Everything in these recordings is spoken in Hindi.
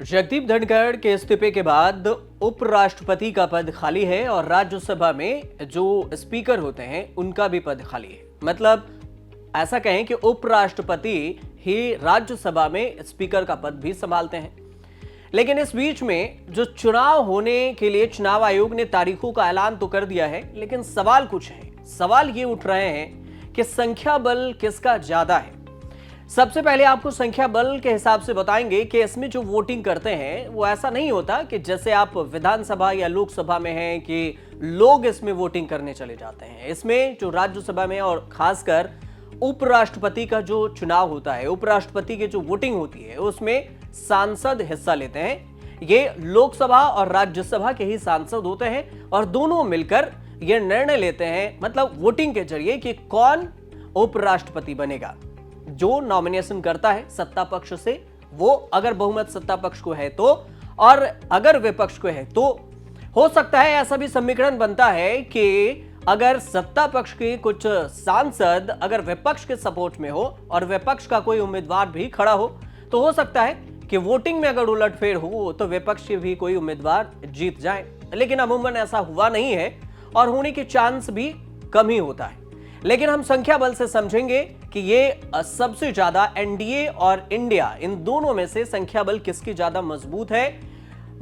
जगदीप धनखड़ के इस्तीफे के बाद उपराष्ट्रपति का पद खाली है और राज्यसभा में जो स्पीकर होते हैं उनका भी पद खाली है। मतलब ऐसा कहें कि उपराष्ट्रपति ही राज्यसभा में स्पीकर का पद भी संभालते हैं। लेकिन इस बीच में जो चुनाव होने के लिए चुनाव आयोग ने तारीखों का ऐलान तो कर दिया है, लेकिन सवाल कुछ है। सवाल ये उठ रहे हैं कि संख्या बल किसका ज्यादा है। सबसे पहले आपको संख्या बल के हिसाब से बताएंगे कि इसमें जो वोटिंग करते हैं वो ऐसा नहीं होता कि जैसे आप विधानसभा या लोकसभा में हैं कि लोग इसमें वोटिंग करने चले जाते हैं। इसमें जो राज्यसभा में और खासकर उपराष्ट्रपति का जो चुनाव होता है, उपराष्ट्रपति की जो वोटिंग होती है उसमें सांसद हिस्सा लेते हैं। ये लोकसभा और राज्यसभा के ही सांसद होते हैं और दोनों मिलकर यह निर्णय लेते हैं, मतलब वोटिंग के जरिए, कि कौन उपराष्ट्रपति बनेगा। जो नॉमिनेशन करता है सत्ता पक्ष से, वो अगर बहुमत सत्ता पक्ष को है तो, और अगर विपक्ष को है तो हो सकता है ऐसा भी समीकरण बनता है कि अगर सत्ता पक्ष के कुछ सांसद अगर विपक्ष के सपोर्ट में हो और विपक्ष का कोई उम्मीदवार भी खड़ा हो तो हो सकता है कि वोटिंग में अगर उलटफेर हो तो विपक्ष के भी कोई उम्मीदवार जीत जाए। लेकिन अमूमन ऐसा हुआ नहीं है और होने के चांस भी कम ही होता है। लेकिन हम संख्या बल से समझेंगे कि ये सबसे ज्यादा एनडीए और इंडिया, इन दोनों में से संख्या बल किसकी ज्यादा मजबूत है।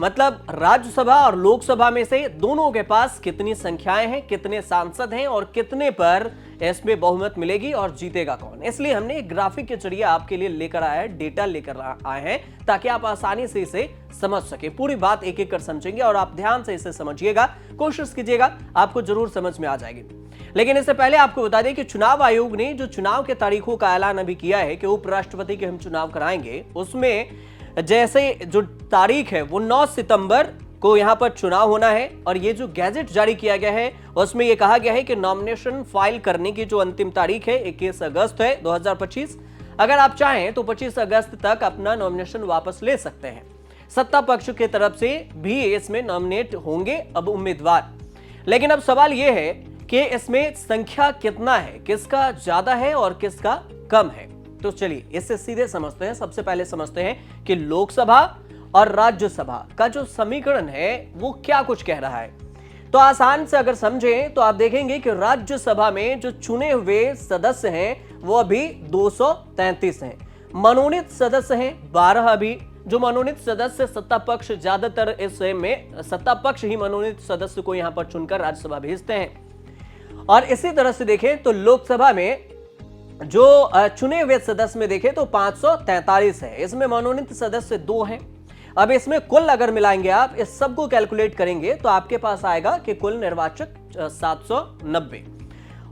मतलब राज्यसभा और लोकसभा में से दोनों के पास कितनी संख्याएं हैं, कितने सांसद हैं और कितने पर इसमें बहुमत मिलेगी और जीतेगा कौन। इसलिए हमने एक ग्राफिक के जरिए आपके लिए लेकर आया है, डेटा लेकर आए हैं, ताकि आप आसानी से इसे समझ सके। पूरी बात एक एक कर समझेंगे और आप ध्यान से इसे समझिएगा, कोशिश कीजिएगा, आपको जरूर समझ में आ जाएगी। लेकिन इससे पहले आपको बता दें कि चुनाव आयोग ने जो चुनाव के तारीखों का ऐलान अभी किया है कि उपराष्ट्रपति के हम चुनाव कराएंगे, उसमें जैसे जो तारीख है वो 9 सितंबर को यहां पर चुनाव होना है। और ये जो गैजेट जारी किया गया है उसमें ये कहा गया है कि नॉमिनेशन फाइल करने की जो अंतिम तारीख है 21 अगस्त है 2025। अगर आप चाहें तो 25 अगस्त तक अपना नॉमिनेशन वापस ले सकते हैं। सत्ता पक्ष की तरफ से भी इसमें नॉमिनेट होंगे अब उम्मीदवार। लेकिन अब सवाल यह है कि इसमें संख्या कितना है, किसका ज्यादा है और किसका कम है। तो चलिए इससे सीधे समझते हैं। सबसे पहले समझते हैं कि लोकसभा और राज्यसभा का जो समीकरण है वो क्या कुछ कह रहा है। तो आसान से अगर समझें तो आप देखेंगे कि राज्यसभा में जो चुने हुए सदस्य हैं वो अभी 233 हैं। मनोनीत सदस्य हैं 12 अभी। जो मनोनीत सदस्य सत्ता पक्ष, ज्यादातर इसमें सत्ता पक्ष ही मनोनीत सदस्य को यहां पर चुनकर राज्यसभा भेजते हैं। और इसी तरह से देखें तो लोकसभा में जो चुने हुए सदस्य में देखें तो 543 है। इसमें मनोनीत सदस्य 2 हैं। अब इसमें कुल अगर मिलाएंगे, आप इस सबको कैलकुलेट करेंगे तो आपके पास आएगा कि कुल निर्वाचक 790।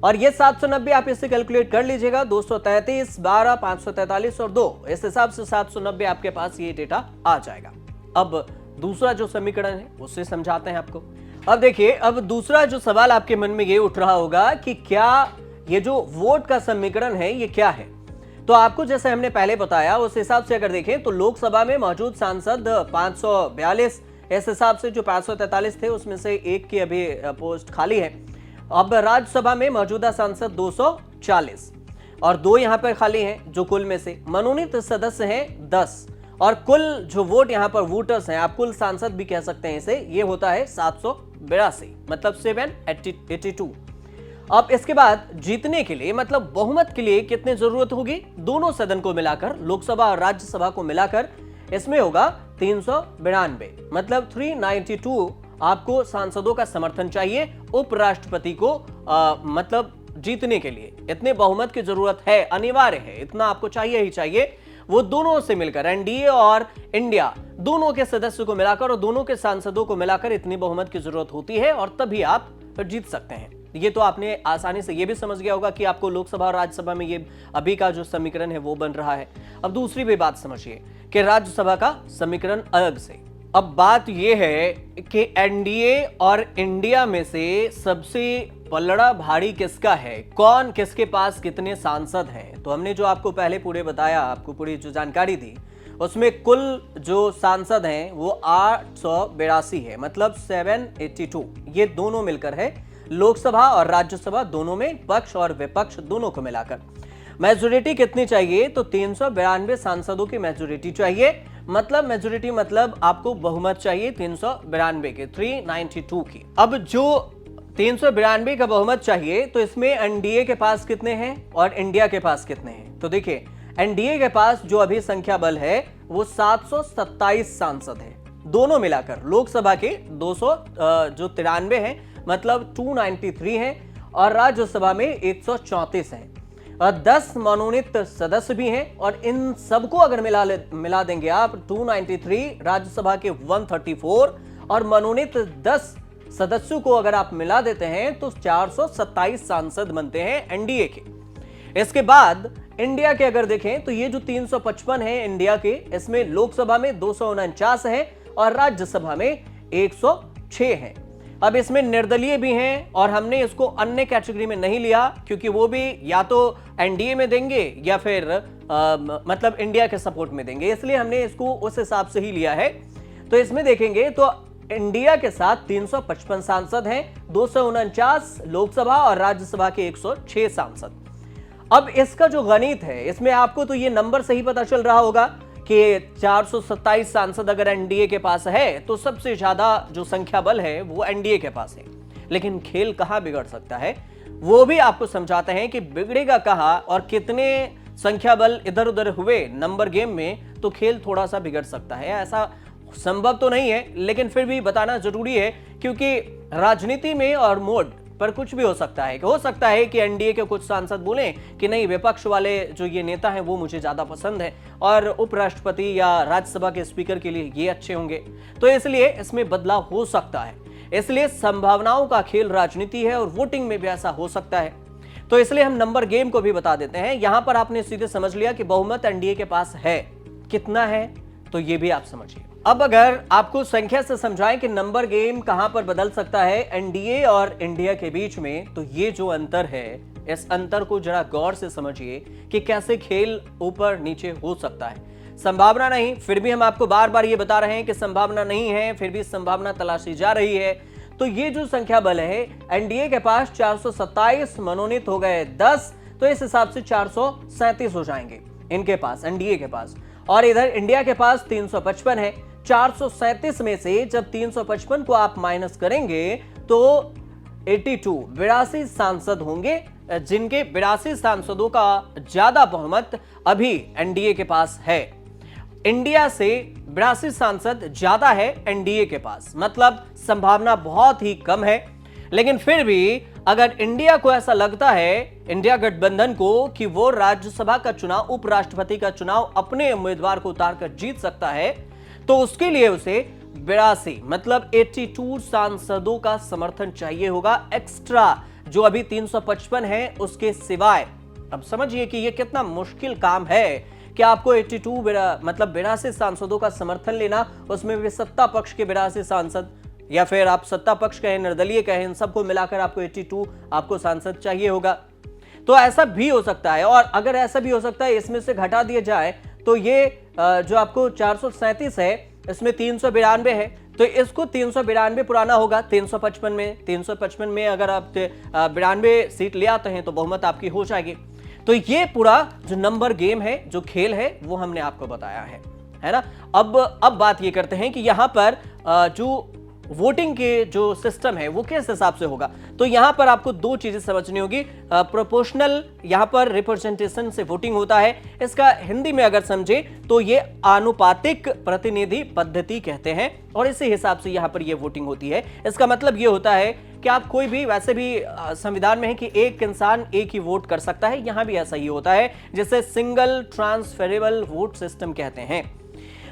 और ये 790 आप इससे कैलकुलेट कर लीजिएगा, 233, 12, 543 और 2, इस हिसाब से 790 आपके पास ये डेटा आ जाएगा। अब दूसरा जो समीकरण है उससे समझाते हैं आपको। अब देखिए, अब दूसरा जो सवाल आपके मन में ये उठ रहा होगा कि क्या ये जो वोट का समीकरण है ये क्या है। तो आपको जैसे हमने पहले बताया उस हिसाब से अगर देखें तो लोकसभा में मौजूद सांसद 542, इस हिसाब से जो 543 थे उसमें से एक की अभी पोस्ट खाली है। अब राज्यसभा में मौजूदा सांसद 240 और 2 यहां पर खाली हैं। जो कुल में से मनोनीत सदस्य हैं 10 और कुल जो वोट यहां पर वोटर्स हैं, आप कुल सांसद भी कह सकते हैं इसे, ये होता है 782, मतलब 782। अब इसके बाद जीतने के लिए, मतलब बहुमत के लिए कितनी जरूरत होगी, दोनों सदन को मिलाकर, लोकसभा और राज्यसभा को मिलाकर इसमें होगा 392, मतलब 392 आपको सांसदों का समर्थन चाहिए उपराष्ट्रपति को मतलब जीतने के लिए। इतने बहुमत की जरूरत है, अनिवार्य है, इतना आपको चाहिए ही चाहिए। वो दोनों से मिलकर, एनडीए और इंडिया दोनों के सदस्यों को मिलाकर और दोनों के सांसदों को मिलाकर इतनी बहुमत की जरूरत होती है और तभी आप जीत सकते हैं। ये तो आपने आसानी से ये भी समझ गया होगा कि आपको लोकसभा और राज्यसभा में ये अभी का जो समीकरण है वो बन रहा है। अब दूसरी भी बात समझिए कि राज्यसभा का समीकरण अलग से। अब बात ये है कि एनडीए और इंडिया में से सबसे पलड़ा भारी किसका है, कौन किसके पास कितने सांसद हैं। तो हमने जो आपको पहले पूरे बताया, आपको पूरी जो जानकारी दी, उसमें कुल जो सांसद हैं वो 882 है, मतलब 782। ये दोनों मिलकर है, लोकसभा और राज्यसभा दोनों में, पक्ष और विपक्ष दोनों को मिलाकर। मेजोरिटी कितनी चाहिए, तो 392 सांसदों की मेजोरिटी चाहिए। मतलब मेजोरिटी मतलब आपको बहुमत चाहिए 392 के, 392 की। अब जो 392 का बहुमत चाहिए तो इसमें एनडीए के पास कितने हैं और इंडिया के पास कितने हैं? तो देखिए, एनडीए के पास जो अभी संख्या बल है वो 727 सांसद है, दोनों मिलाकर। लोकसभा के 200 जो 93 हैं, मतलब 293 हैं, और राज्यसभा में 134 हैं, और 10 मनोनीत सदस्य भी हैं। और इन सबको अगर मिला देंगे आप, 293 राज्यसभा के 134 और मनोनीत 10 सदस्यों को अगर आप मिला देते हैं तो 427 सांसद बनते हैं एनडीए के। इसके बाद इंडिया के अगर देखें तो ये जो 355 है इंडिया के, इसमें लोकसभा में 249 है और राज्यसभा में 106 है। अब इसमें निर्दलीय भी हैं और हमने इसको अन्य कैटेगरी में नहीं लिया क्योंकि वो भी या तो एनडीए में देंगे या फिर मतलब इंडिया के सपोर्ट में देंगे, इसलिए हमने इसको उस हिसाब से ही लिया है। तो इसमें देखेंगे तो इंडिया के साथ 355 सांसद हैं, 249 लोकसभा और राज्यसभा के 106 सांसद। अब इसका जो गणित है, इसमें आपको तो ये नंबर से ही पता चल रहा होगा कि 427 सांसद अगर एनडीए के पास है तो सबसे ज्यादा जो संख्या बल है वो एनडीए के पास है। लेकिन खेल कहां बिगड़ सकता है वो भी आपको समझाते हैं कि बिगड़ेगा कहां, और कितने संख्या बल इधर उधर हुए नंबर गेम में तो खेल थोड़ा सा बिगड़ सकता है। ऐसा संभव तो नहीं है, लेकिन फिर भी बताना जरूरी है क्योंकि राजनीति में और मोड पर कुछ भी हो सकता है। हो सकता है कि एनडीए के कुछ सांसद बोलें कि नहीं, विपक्ष वाले जो ये नेता हैं वो मुझे ज्यादा पसंद है और उपराष्ट्रपति या राज्यसभा के स्पीकर के लिए ये अच्छे होंगे, तो इसलिए इसमें बदलाव हो सकता है। इसलिए संभावनाओं का खेल राजनीति है और वोटिंग में भी ऐसा हो सकता है। तो इसलिए हम नंबर गेम को भी बता देते हैं। यहां पर आपने सीधे समझ लिया कि बहुमत एनडीए के पास है, कितना है तो ये भी आप समझिए। अब अगर आपको संख्या से समझाएं कि नंबर गेम कहां पर बदल सकता है एनडीए और इंडिया के बीच में, तो ये जो अंतर है, इस अंतर को जरा गौर से समझिए कि कैसे खेल ऊपर नीचे हो सकता है। संभावना नहीं, फिर भी हम आपको बार बार ये बता रहे हैं कि संभावना नहीं है, फिर भी संभावना तलाशी जा रही है। तो ये जो संख्या बल है, एनडीए के पास 427 मनोनीत हो गए 10, तो इस हिसाब से 437 हो जाएंगे इनके पास, एनडीए के पास। और इधर इंडिया के पास 355 है। 437 में से जब 355 को आप माइनस करेंगे तो 82 सांसद होंगे, जिनके 82 सांसदों का ज्यादा बहुमत अभी एनडीए के पास है। इंडिया से 82 सांसद ज्यादा है एनडीए के पास, मतलब संभावना बहुत ही कम है। लेकिन फिर भी अगर इंडिया को ऐसा लगता है, इंडिया गठबंधन को, कि वो राज्यसभा का चुनाव, उपराष्ट्रपति का चुनाव अपने उम्मीदवार को उतारकर जीत सकता है, तो उसके लिए उसे 82 मतलब 82 सांसदों का समर्थन चाहिए होगा एक्स्ट्रा, जो अभी 355 है उसके सिवाय। अब समझिए कि यह कितना मुश्किल काम है कि आपको 82 मतलब 82 सांसदों का समर्थन लेना, उसमें भी सत्ता पक्ष के 82 सांसद, या फिर आप सत्ता पक्ष कहें, निर्दलीय कहें, इन सबको मिलाकर आपको 82 आपको सांसद चाहिए होगा। तो ऐसा भी हो सकता है, और अगर ऐसा भी हो सकता है इसमें से घटा दिया जाए तो ये जो आपको 437 है, इसमें 392 है, तो इसको 392 पुराना होगा 355 में। 355 में अगर आप 92 सीट ले आते हैं तो बहुमत आपकी हो जाएगी। तो ये पूरा जो नंबर गेम है, जो खेल है, वो हमने आपको बताया है ना। अब बात ये करते हैं कि यहां पर जो वोटिंग के जो सिस्टम है वो किस हिसाब से होगा। तो यहां पर आपको दो चीजें समझनी होगी। प्रोपोर्शनल, यहां पर रिप्रेजेंटेशन से वोटिंग होता है। इसका हिंदी में अगर समझे तो ये आनुपातिक प्रतिनिधि पद्धति कहते हैं, और इसी हिसाब से यहां पर ये वोटिंग होती है। इसका मतलब ये होता है कि आप कोई भी, वैसे भी संविधान में है कि एक इंसान एक ही वोट कर सकता है, यहां भी ऐसा ही होता है, जिसे सिंगल ट्रांसफरेबल वोट सिस्टम कहते हैं।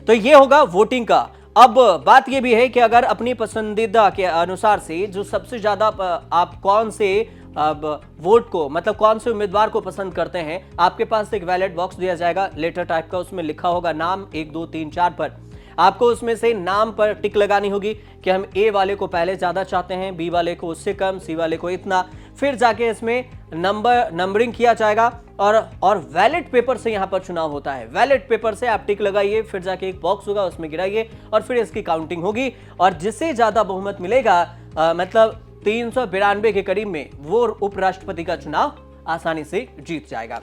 तो ये होगा वोटिंग का। अब बात यह भी है कि अगर अपनी पसंदीदा के अनुसार से जो सबसे ज्यादा आप कौन से वोट को, मतलब कौन से उम्मीदवार को पसंद करते हैं, आपके पास एक बैलेट बॉक्स दिया जाएगा लेटर टाइप का, उसमें लिखा होगा नाम 1 2 3 4 पर। आपको उसमें से नाम पर टिक लगानी होगी कि हम ए वाले को पहले ज्यादा चाहते हैं, बी वाले को उससे कम, सी वाले को इतना। फिर जाके इसमें नंबरिंग किया जाएगा और बैलेट पेपर से यहां पर चुनाव होता है। बैलेट पेपर से आप टिक लगाइए, फिर जाके एक बॉक्स होगा उसमें गिराइए और फिर इसकी काउंटिंग होगी, और जिससे ज्यादा बहुमत मिलेगा, मतलब 392 के करीब में, वो उपराष्ट्रपति का चुनाव आसानी से जीत जाएगा।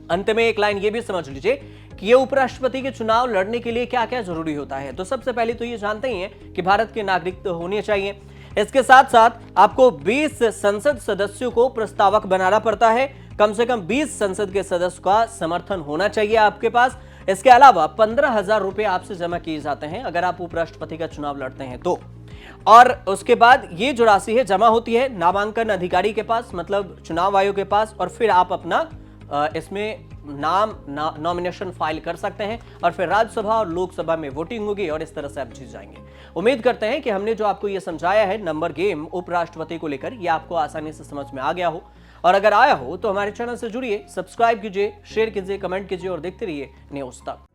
अंत में एक लाइन ये भी समझ लीजिए कि ये उपराष्ट्रपति के चुनाव लड़ने के लिए क्या क्या जरूरी होता है। तो सबसे पहले तो ये जानते ही हैं कि भारत के नागरिक तो होने चाहिए। इसके साथ साथ आपको 20 संसद सदस्यों को प्रस्तावक बनाना पड़ता है। कम से कम 20 संसद के सदस्य का समर्थन होना चाहिए आपके पास। इसके अलावा 15,000 रुपए आपसे जमा किए जाते हैं अगर आप उपराष्ट्रपति का चुनाव लड़ते हैं तो। और उसके बाद ये जो राशि है जमा होती है नामांकन अधिकारी के पास, मतलब चुनाव आयोग के पास, और फिर आप अपना इसमें नॉमिनेशन फाइल कर सकते हैं और फिर राज्यसभा और लोकसभा में वोटिंग होगी और इस तरह से आप जीत जाएंगे। उम्मीद करते हैं कि हमने जो आपको ये समझाया है नंबर गेम उपराष्ट्रपति को लेकर, ये आपको आसानी से समझ में आ गया हो। और अगर आया हो तो हमारे चैनल से जुड़िए, सब्सक्राइब कीजिए, शेयर कीजिए, कमेंट कीजिए और देखते रहिए न्यूज़ तक।